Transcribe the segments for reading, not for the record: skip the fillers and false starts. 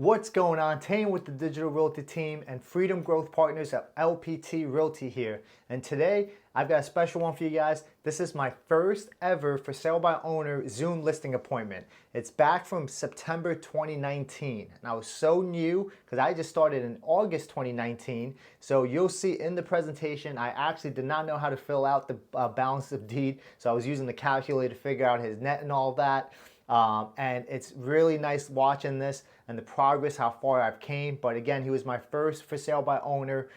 What's going on? Tein with the Digital Realty team and Freedom Growth Partners at LPT Realty here. And today I've got a special one for you guys. This is my first ever for sale by owner Zoom listing appointment. It's back from September 2019. And I was so new because I just started in August 2019. So you'll see in the presentation, I actually did not know how to fill out the balance of deed. So I was using the calculator to figure out his net and all that. And it's really nice watching this and the progress, how far I've came. But again, he was my first for sale by owner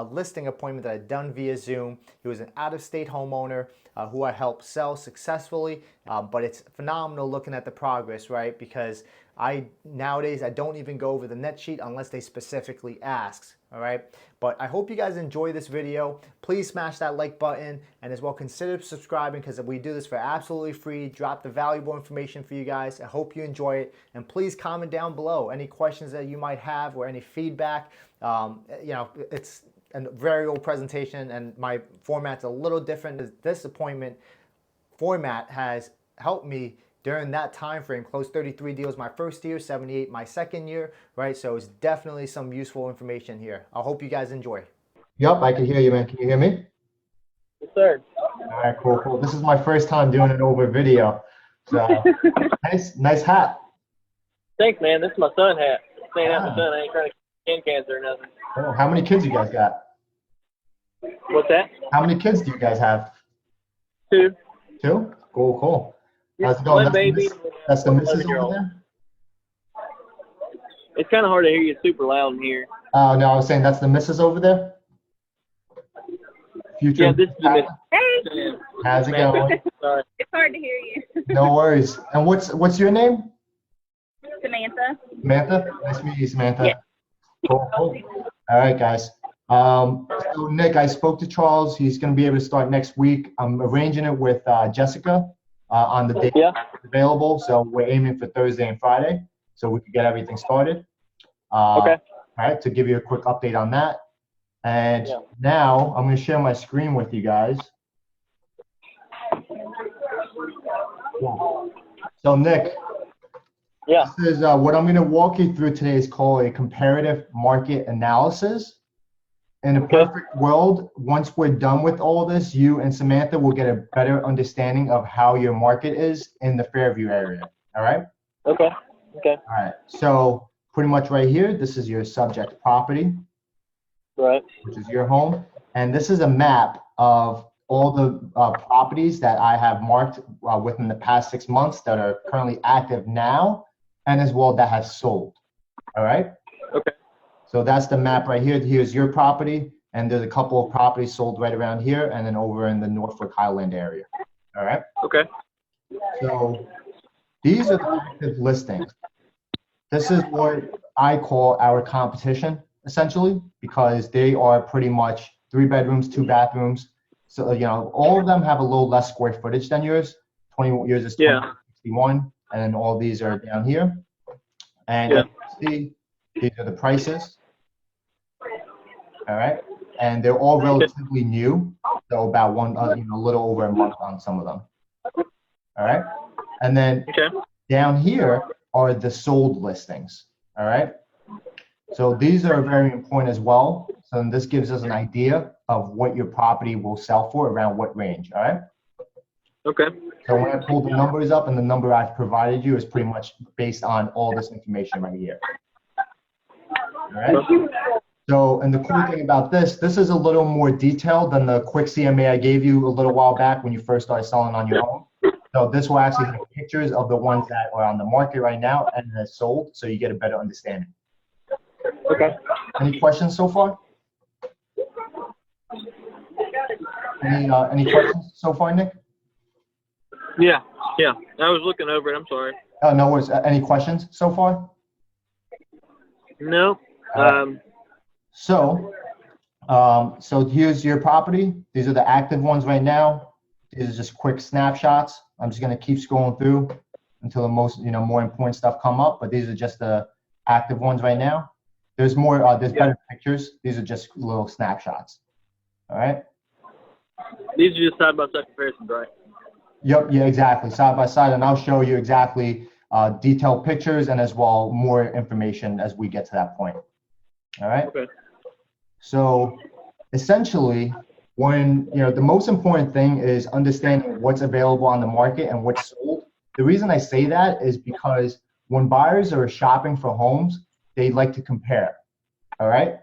listing appointment that I'd done via Zoom. He was an out-of-state homeowner who I helped sell successfully. But it's phenomenal looking at the progress, right? Because nowadays I don't even go over the net sheet unless they specifically ask. All right, but I hope you guys enjoy this video. Please smash that like button and as well consider subscribing because we do this for absolutely free. Drop the valuable information for you guys. I hope you enjoy it, and please comment down below any questions that you might have or any feedback. It's a very old presentation and my format's a little different. This appointment format has helped me during that time frame. Closed 33 deals my first year, 78 my second year, right? So it's definitely some useful information here. I hope you guys enjoy. Yep, I can hear you, man. Can you hear me? Yes, sir. All right, cool. This is my first time doing it over video. So nice hat. Thanks, man. This is my son hat. Staying out in the sun. I ain't trying to get skin cancer or nothing. Oh, how many kids you guys got? What's that? How many kids do you guys have? Two. Two? Cool. Yeah, How's it going? one baby. That's the missus over 11-year-old. there? It's kind of hard to hear you. It's super loud in here. Oh, no, I was saying that's the missus over there? Future. Yeah, this is the Hey, How's it going? Sorry. it's hard to hear you. No worries. And what's your name? Samantha. Samantha? Nice to meet you, Samantha. Yeah. Cool. All right, guys. So Nick, I spoke to Charles. He's going to be able to start next week. I'm arranging it with Jessica on the date available. So we're aiming for Thursday and Friday so we can get everything started. Okay. All right, to give you a quick update on that. And now I'm going to share my screen with you guys. So Nick, this is what I'm going to walk you through today is called a comparative market analysis. In a perfect world, once we're done with all this, you and Samantha will get a better understanding of how your market is in the Fairview area. All right? Okay. All right. So pretty much right here, this is your subject property, Right. which is your home. And this is a map of all the properties that I have marked within the past 6 months that are currently active now and as well that have sold. All right? Okay. So that's the map right here. Here's your property, and there's a couple of properties sold right around here and then over in the Norfolk Highland area. All right? Okay. So these are the active listings. This is what I call our competition, essentially, because they are pretty much 3 bedrooms, 2 bathrooms. So, all of them have a little less square footage than yours. 20 years is 61, and then all these are down here. And you can see, these are the prices. All right, and they're all relatively new, so about a little over a month on some of them. All right, and then down here are the sold listings. All right, so these are very important as well. So this gives us an idea of what your property will sell for around what range. All right. Okay. So when I pull the numbers up, and the number I've provided you is pretty much based on all this information right here. All right. So, and the cool thing about this is a little more detailed than the quick CMA I gave you a little while back when you first started selling on your own. So this will actually have pictures of the ones that are on the market right now and that sold, so you get a better understanding. Okay. Any questions so far? Any questions so far, Nick? Yeah. I was looking over it. I'm sorry. Oh, no worries. Any questions so far? No. So here's your property. These are the active ones right now. These are just quick snapshots. I'm just going to keep scrolling through until the most, more important stuff come up. But these are just the active ones right now. There's more, there's better pictures. These are just little snapshots. All right. These are just side-by-side comparisons, right? Yep. Yeah, exactly. Side by side. And I'll show you exactly detailed pictures, and as well more information as we get to that point. All right. Okay. So essentially, when the most important thing is understanding what's available on the market and what's sold. The reason I say that is because when buyers are shopping for homes, they like to compare. All right.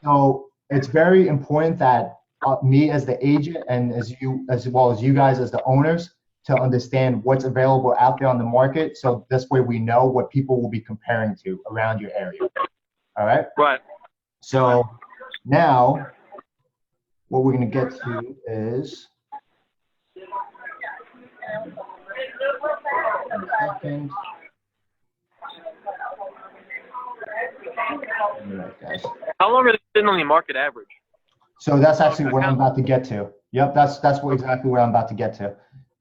So it's very important that me as the agent and as well as you guys as the owners to understand what's available out there on the market. So this way we know what people will be comparing to around your area. All right. Right. So now what we're going to get to is one second. All right, guys. How long are they sitting on the market average? So that's actually what I'm about to get to. Yep, that's exactly what I'm about to get to,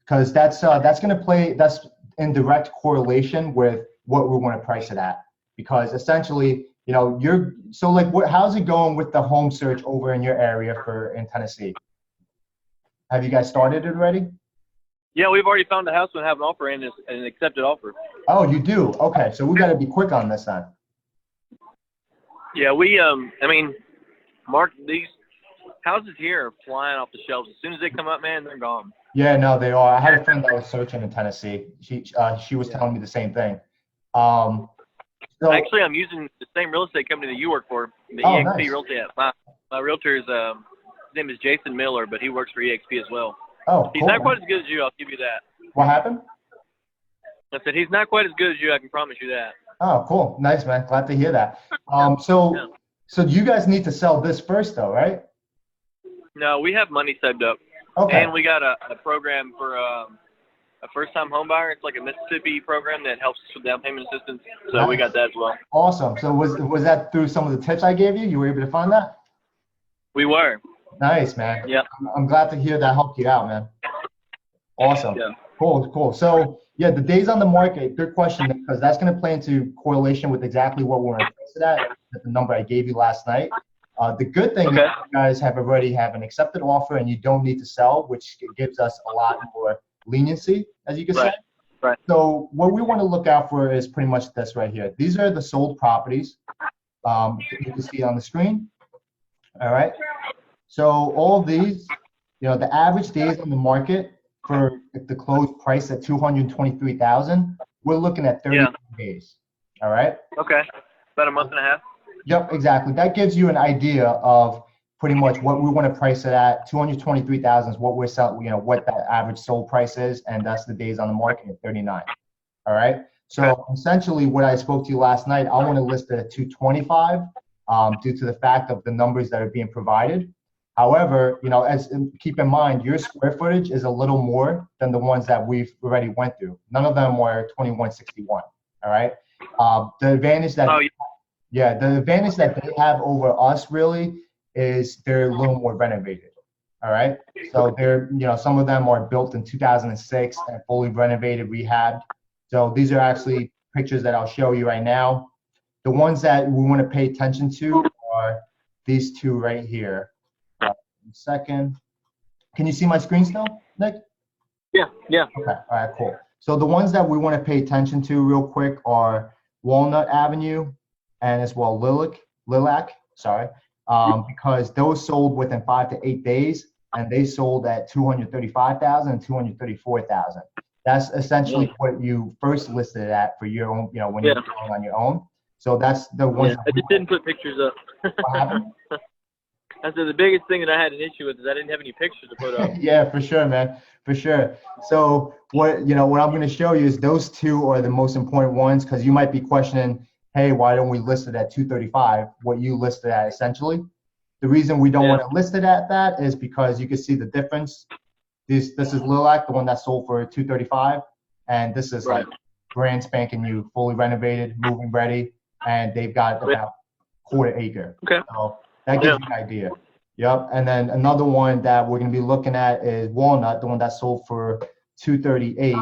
because that's going to play. That's in direct correlation with what we want to price it at. Because essentially, how's it going with the home search over in your area in Tennessee? Have you guys started it already? Yeah, we've already found a house and have an offer in, an accepted offer. Oh, you do? Okay, so we got to be quick on this then. Yeah, Mark, these houses here are flying off the shelves. As soon as they come up, man, they're gone. Yeah, no, they are. I had a friend that was searching in Tennessee. She was telling me the same thing. So, actually, I'm using the same real estate company that you work for, the Oh, EXP nice. Realty. My realtor's his name is Jason Miller, but he works for EXP as well. oh, He's cool. not quite as good as you, I'll give you that. What happened? I said he's not quite as good as you, I can promise you that. Oh, cool. Nice, man. Glad to hear that. So you guys need to sell this first, though, right? No, we have money saved up. Okay. And we got a program for a first-time home buyer. It's like a Mississippi program that helps with down payment assistance. So we got that as well. Awesome. So was that through some of the tips I gave you? You were able to find that? We were. Nice, man. Yeah. I'm glad to hear that helped you out, man. Awesome. Yeah. Cool. So yeah, the days on the market, good question, because that's going to play into correlation with exactly what we're going to place it at, the number I gave you last night. The good thing is you guys already have an accepted offer and you don't need to sell, which gives us a lot more leniency, as you can say. Right. So what we want to look out for is pretty much this right here. These are the sold properties. You can see on the screen. All right. So all of these, the average days on the market for the closed price at $223,000, we're looking at 30 days. All right. Okay. About a month and a half. Yep, exactly. That gives you an idea of pretty much what we want to price it at. 223,000 is what we're selling, what that average sold price is, and that's the days on the market at 39. All right. So essentially, what I spoke to you last night, I want to list it at 225 due to the fact of the numbers that are being provided. However, keep in mind, your square footage is a little more than the ones that we've already went through. None of them were 2161. All right. The advantage that the advantage that they have over us really is they're a little more renovated. All right. So they're, some of them are built in 2006 and fully renovated, rehabbed. So these are actually pictures that I'll show you right now. The ones that we want to pay attention to are these two right here. Second. Can you see my screen still, Nick? Yeah. Okay. All right, cool. So the ones that we want to pay attention to real quick are Walnut Avenue and as well Lilac, because those sold within 5 to 8 days and they sold at 235,000 and 234,000. That's essentially what you first listed it at for your own, when you're going on your own. So that's the ones. I just didn't put pictures up. What happened? I said the biggest thing that I had an issue with is I didn't have any pictures to put up. Yeah, for sure, man, for sure. So what I'm going to show you is those two are the most important ones, because you might be questioning, hey, why don't we list it at 235? What you listed at essentially. The reason we don't want to list it at that is because you can see the difference. This is Lilac, the one that sold for 235, and this is like brand spanking new, fully renovated, moving ready, and they've got about quarter acre. Okay. So that gives you an idea. Yep. And then another one that we're going to be looking at is Walnut, the one that sold for 238,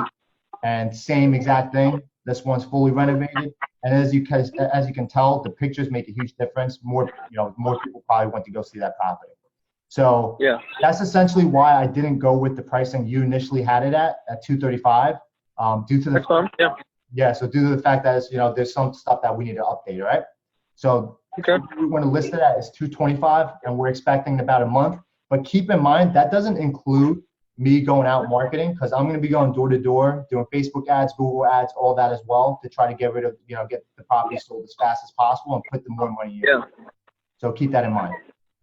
and same exact thing. This one's fully renovated, and as you can tell, the pictures make a huge difference. More people probably went to go see that property. So that's essentially why I didn't go with the pricing you initially had it at 235, due to the Yeah, so due to the fact that it's, there's some stuff that we need to update, all right? So Okay. we want to list it at is 225, and we're expecting about a month. But keep in mind that doesn't include me going out marketing, because I'm going to be going door to door, doing Facebook ads, Google ads, all that as well, to try to get rid of, get the property sold as fast as possible and put the more money in. Yeah. So keep that in mind.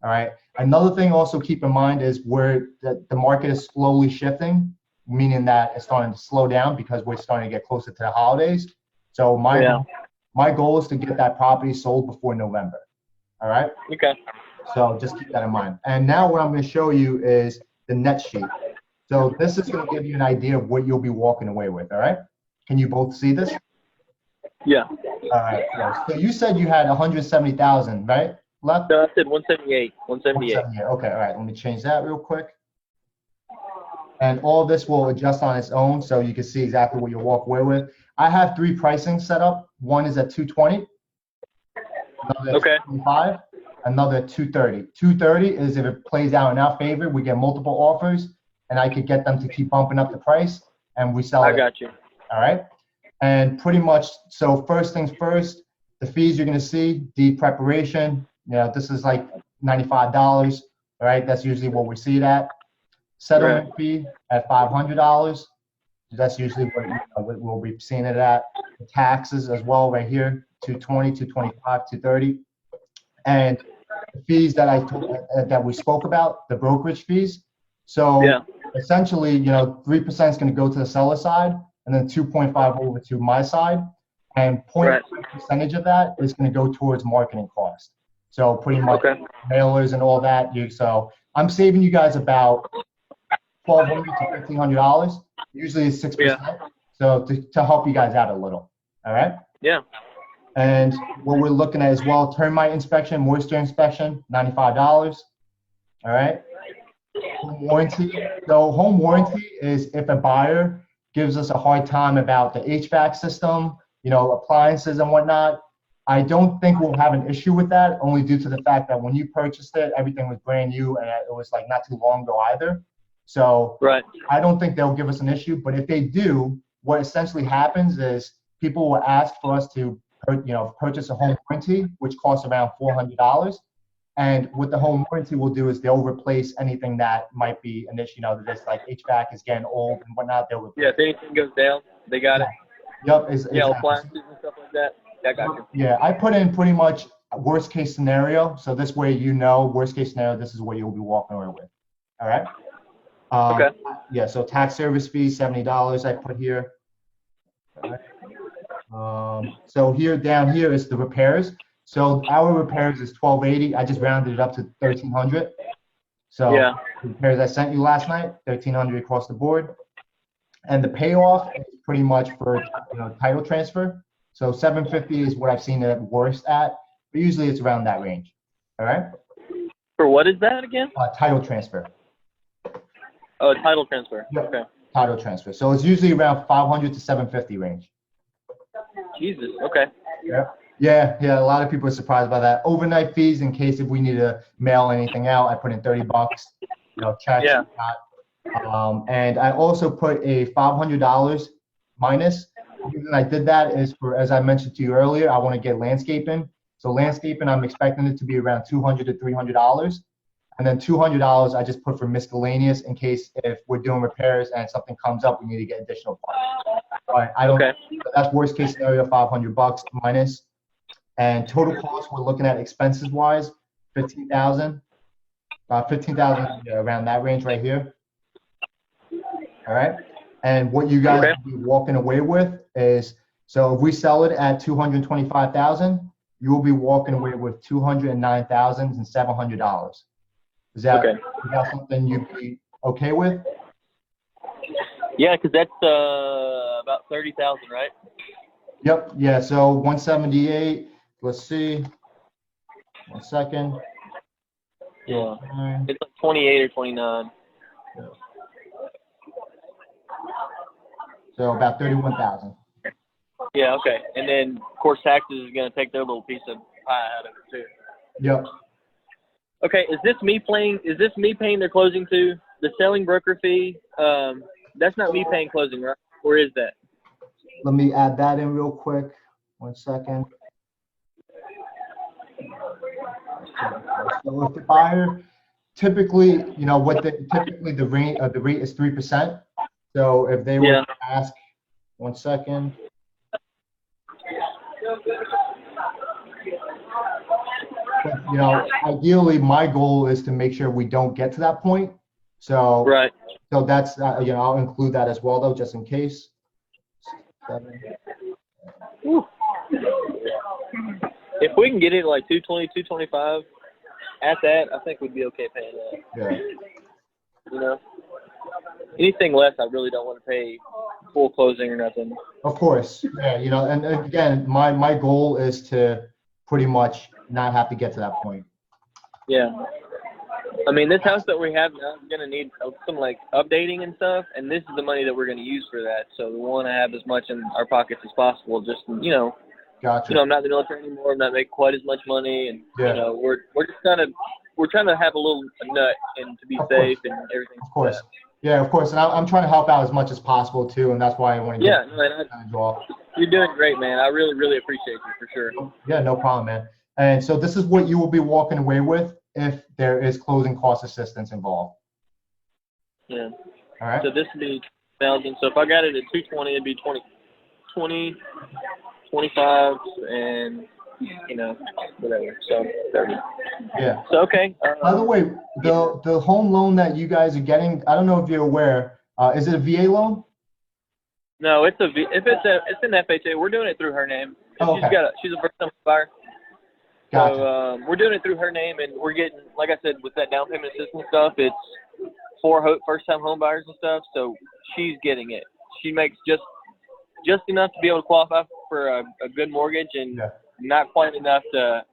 All right. Another thing also keep in mind is where the market is slowly shifting, meaning that it's starting to slow down because we're starting to get closer to the holidays. So my goal is to get that property sold before November. All right. Okay. So just keep that in mind. And now what I'm going to show you is the net sheet. So this is going to give you an idea of what you'll be walking away with. All right. Can you both see this? Yeah. All right. Yeah. So you said you had 170,000, right? Left? No, I said 178. 178. 178. Okay. All right. Let me change that real quick. And all this will adjust on its own, so you can see exactly what you'll walk away with. I have 3 pricing set up. One is at 220, another Okay. at 225, another at 230. 230 is if it plays out in our favor, we get multiple offers, and I could get them to keep bumping up the price, and we sell it. I got you. All right. And pretty much, so first things first, the fees you're going to see, deed preparation, this is like $95. All right. That's usually what we see it at. Settlement fee at $500. That's usually what we'll be seeing it at. The taxes as well right here, 220, 225, 230. And the fees that that we spoke about, the brokerage fees. So essentially, 3% is going to go to the seller side, and then 2.5 over to my side, and 0.5 percentage of that is going to go towards marketing cost. So pretty much mailers and all that. So I'm saving you guys about $1,200 to $1,500. Usually it's 6%. So to help you guys out a little. All right. Yeah. And what we're looking at as well, termite inspection, moisture inspection, $95. All right. Home warranty. So home warranty is if a buyer gives us a hard time about the HVAC system, appliances and whatnot. I don't think we'll have an issue with that, only due to the fact that when you purchased it, everything was brand new, and it was like not too long ago either. So I don't think they'll give us an issue. But if they do, what essentially happens is people will ask for us to, purchase a home warranty, which costs around $400. And what the home warranty will do is they'll replace anything that might be an issue. This like HVAC is getting old and whatnot. They'll replace. Yeah, if anything goes down, they got it. Yep. Appliances and stuff like that. I got you. Yeah, I put in pretty much worst case scenario. So this way, worst case scenario, this is what you'll be walking away with. All right. Okay. Yeah, so tax service fees, $70 I put here. All right. So down here is the repairs. So our repairs is $1,280. I just rounded it up to $1,300. So the repairs I sent you last night, $1,300 across the board. And the payoff is pretty much for title transfer. So $750 is what I've seen it worst at, but usually it's around that range. All right. For what is that again? Title transfer. Oh, title transfer. Yep. Okay. Title transfer. So it's usually around $500 to $750 range. Jesus. Okay. Yeah. A lot of people are surprised by that. Overnight fees, in case if we need to mail anything out, I put in $30. Checks. Yeah. And I also put a $500 minus. The reason I did that is for, as I mentioned to you earlier, I want to get landscaping. So landscaping, I'm expecting it to be around $200 to $300. And then $200 I just put for miscellaneous in case if we're doing repairs and something comes up, we need to get additional parts. All right, that's worst case scenario, $500 minus. And total cost, we're looking at expenses wise, $15,000. $15,000 around that range right here. All right. And what you guys will be walking away with is, so if we sell it at $225,000, you will be walking away with $209,700. Is that something you'd be okay with? Yeah, because that's about 30,000, right? Yep. Yeah. So 178. Let's see. 1 second. Yeah. It's like 28 or 29. Yeah. So about 31,000. Yeah. Okay. And then of course taxes is going to take their little piece of pie out of it too. Yep. Okay. Is this me paying their closing too? The selling broker fee? That's not me paying closing, right? Or is that? let me add that in real quick. 1 second. So if the buyer, typically, typically the rate is 3%. So if they were Yeah. to ask, 1 second. But, ideally, my goal is to make sure we don't get to that point. So, Right. so that's, I'll include that as well, though, just in case. 7. If we can get it like 220, 225 at that, I think we'd be okay paying that. Yeah. You know, anything less, I really don't want to pay full closing or nothing. Of course. Yeah. And again, my goal is to pretty much not have to get to that point. Yeah. I mean, this house that we have now is going to need some like updating and stuff, and this is the money that we're going to use for that. So we want to have as much in our pockets as possible. Just Gotcha. I'm not in the military anymore. I'm not making quite as much money, and Yeah. we're just we're trying to have a little nut and to be Of safe course. and everything. Of course. Yeah, of course. And I'm trying to help out as much as possible too, and that's why I want to Yeah, get no, and as well. you're doing great, man. I really, really appreciate you for sure. Yeah, no problem, man. And so this is what you will be walking away with if there is closing cost assistance involved. Yeah. All right. So this would be 1,000. So if I got it at 220, it'd be 20, 25, and whatever. So 30. Yeah. So okay. By the way, the home loan that you guys are getting, I don't know if you're aware, is it a VA loan? No, it's it's an FHA. We're doing it through her name. Oh, okay. She's a first-time buyer. Gotcha. So we're doing it through her name, and we're getting, like I said, with that down payment assistance stuff, it's for first-time home buyers and stuff. So she's getting it. She makes just enough to be able to qualify for a good mortgage, and not quite enough to,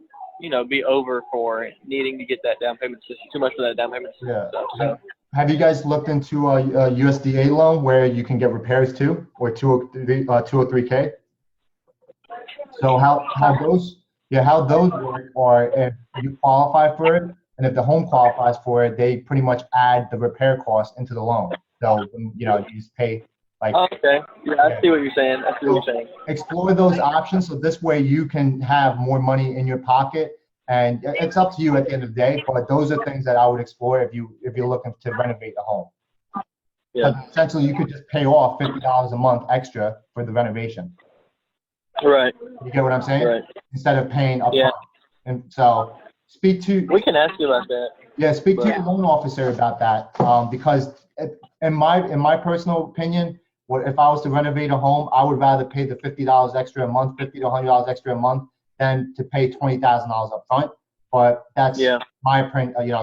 be over for needing to get that down payment assistance. Too much for that down payment assistance stuff. So. Have you guys looked into a USDA loan where you can get repairs too, or 203K? So how those work are if you qualify for it, and if the home qualifies for it, they pretty much add the repair cost into the loan. So you just pay like. Okay. Yeah, I see what you're saying. Explore those options so this way you can have more money in your pocket. And it's up to you at the end of the day, but those are things that I would explore if you're looking to renovate a home. Yeah. So essentially, you could just pay off $50 a month extra for the renovation. Right. You get what I'm saying? Right. Instead of paying up Yeah. front. And so speak to. We can ask you about that. Yeah, speak to your loan officer about that, because in my personal opinion, if I was to renovate a home, I would rather pay the $50 extra a month, $50 to $100 extra a month, than to pay $20,000 up front. But that's my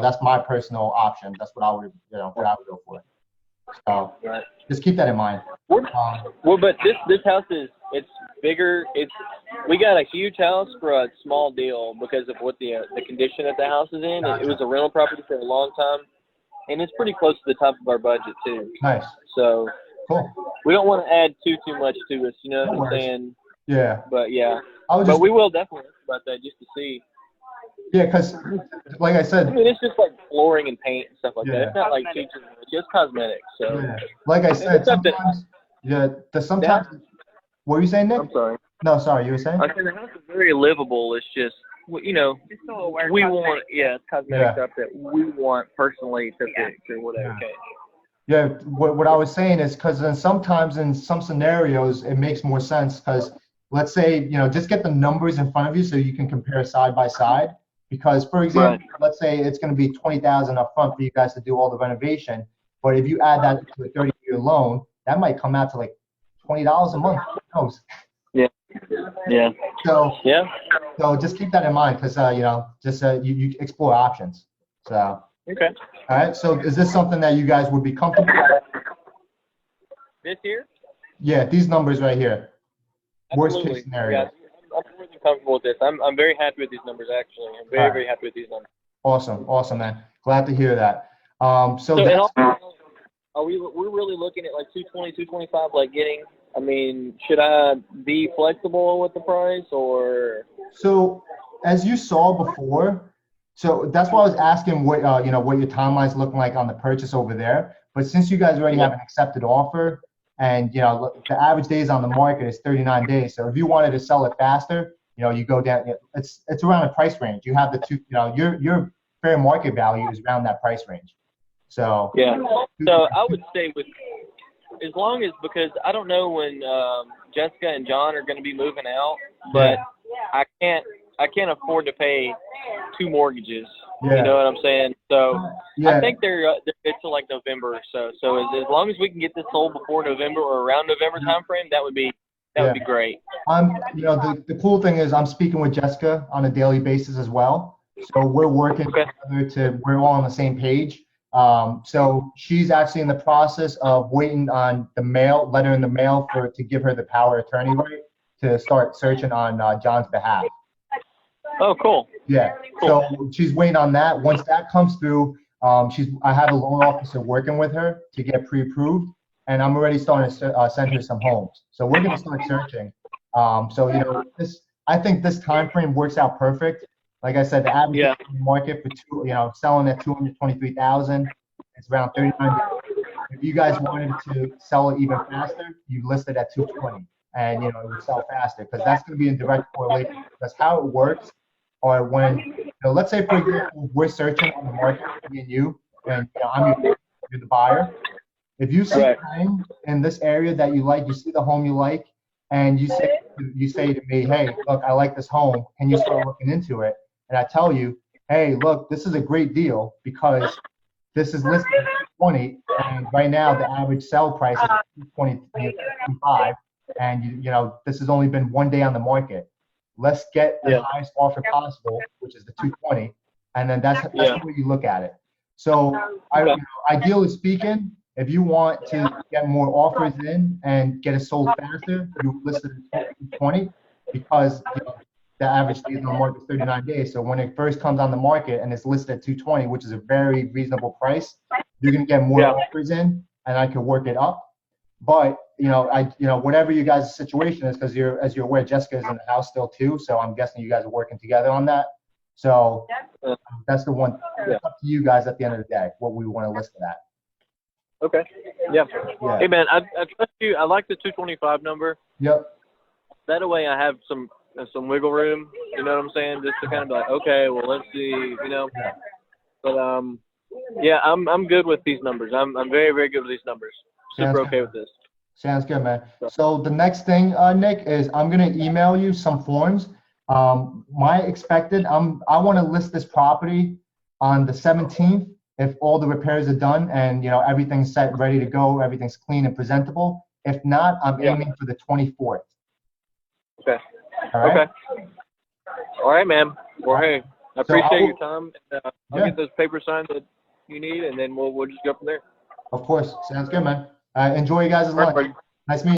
that's my personal option. That's what I would go for. So just keep that in mind. Well, but this house it's bigger. We got a huge house for a small deal because of what the condition that the house is in. It was a rental property for a long time, and it's pretty close to the top of our budget too. Nice. So cool. We don't want to add too much to us. You know what I'm saying? Yeah. But yeah. But we will definitely ask about that just to see. Yeah, because like I said. I mean, it's just like flooring and paint and stuff like that. Yeah. It's not like too much. It's just cosmetic. So. Yeah. Like I said, sometimes. What were you saying, Nick? I'm sorry. No, sorry. You were saying? I said the house is very livable. It's just, we want, it's cosmetic stuff that we want personally to fix or whatever. Okay. Yeah, what I was saying is because sometimes in some scenarios it makes more sense because let's say just get the numbers in front of you so you can compare side by side. Because for example, let's say it's going to be $20,000 up front for you guys to do all the renovation, but if you add that to a 30-year loan, that might come out to like $20 a month. Who knows? Yeah. Yeah. So just keep that in mind because you explore options. So. Okay. All right. So is this something that you guys would be comfortable with? This here? Yeah, these numbers right here. Absolutely. Worst case scenario. Yeah, I'm really comfortable with this. I'm very happy with these numbers actually. I'm very happy with these numbers. Awesome, man. Glad to hear that. So we're really looking at like 220, 225, like getting. I mean, should I be flexible with the price or? So as you saw before. So that's why I was asking what your timeline's looking like on the purchase over there. But since you guys already have an accepted offer, And, you know, the average days on the market is 39 days. So if you wanted to sell it faster, you know, you go down, it's around a price range. You have the two, you know, your fair market value is around that price range. So Yeah. So I would say with as long as, because I don't know when Jessica and John are going to be moving out, but I can't afford to pay 2 mortgages. Yeah. You know what I'm saying? So yeah. I think they're it's till like November or so. So as long as we can get this sold before November or around November timeframe, that would be great. You know, the cool thing is I'm speaking with Jessica on a daily basis as well. So we're working together we're all on the same page. So she's actually in the process of waiting on the letter in the mail to give her the power of attorney right to start searching on John's behalf. Oh, cool. Yeah. Cool. So she's waiting on that. Once that comes through, I have a loan officer working with her to get pre-approved, and I'm already starting to send her some homes. So we're going to start searching. So, you know, I think this time frame works out perfect. Like I said, the average market for selling at 223,000, it's around 39. If you guys wanted to sell it even faster, you list it at 220, and you know it would sell faster because that's going to be in direct correlation. Because how it works, or when let's say for example we're searching on the market, me and you, and you're the buyer. If you see a home in this area that you like, you see the home you like, and you say to me, hey, look, I like this home. Can you start looking into it? And I tell you, hey, look, this is a great deal because this is listed at 20, and right now the average sell price is 225, and you know this has only been 1 day on the market. Let's get the highest offer possible, which is the 220, and then that's the way you look at it. So, ideally speaking, if you want to get more offers in and get it sold faster, you list it at 220 because the average days on the market is 39 days. So when it first comes on the market and it's listed at 220, which is a very reasonable price, you're going to get more offers in, and I can work it up. But whatever you guys' situation is, because as you're aware, Jessica is in the house still too. So I'm guessing you guys are working together on that. So that's the one. It's up to you guys at the end of the day what we want to list it at. Okay. Yeah. Hey man, I trust you. I like the 225 number. Yep. That way I have some wiggle room. You know what I'm saying? Just to kind of be like, okay, well let's see. You know. But I'm good with these numbers. I'm very, very good with these numbers. Super okay with this. Sounds good, man. So the next thing, Nick, is I'm gonna email you some forms. I want to list this property on the 17th if all the repairs are done and everything's set, ready to go, everything's clean and presentable. If not, I'm aiming for the 24th. Okay. All right. Okay. All right, man. Well, hey, I appreciate your time. I'll get those papers signed that you need, and then we'll just go from there. Of course. Sounds good, man. Enjoy you guys' lunch. Nice meeting you.